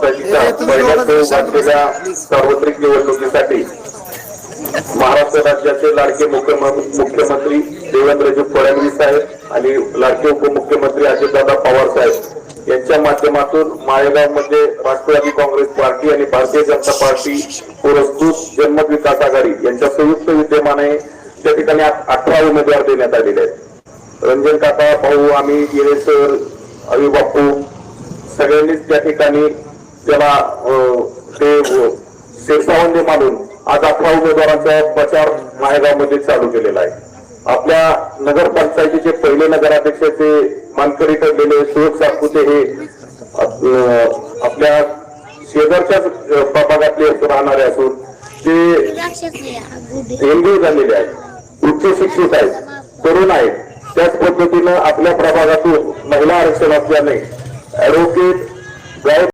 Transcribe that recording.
ग्रामपंचायतीच्या पहिल्या घातलेल्या सार्वत्रिक निवडणुकीसाठी महाराष्ट्र राज्याचे लाडके मुख्यमंत्री देवेंद्रजी फडणवीस साहेब आणि लाडके उपमुख्यमंत्री अजितदादा पवार साहेब यांच्या माध्यमातून माळेगाव मध्ये राष्ट्रवादी काँग्रेस पार्टी आणि भारतीय जनता पार्टी पुरस्कृत जनमत विकास आघाडी यांच्या संयुक्त विद्यमाने त्या ठिकाणी 18 उमेदवार देण्यात आलेले आहेत। रंजन काका, भाऊ, आम्ही, येळेसर, अवी बापू सगळ्यांनीच त्या ठिकाणी त्याला ते शेषावंदी मानून आज 18 उमेदवारांचा प्रचार माळेगाव मध्ये चालू केलेला आहे। आपल्या नगरपंचायतीचे पहिले नगराध्यक्षाचे मानकरी ठरलेले सुयोग सातपुते हे आपल्या शेजारच्याच प्रभागातले राहणारे असून ते एमबी झालेले आहेत, उच्च शिक्षित आहेत, तरुण आहेत। त्याच पद्धतीनं आपल्या प्रभागातून महिला आरक्षण असल्याने ऍडव्होकेट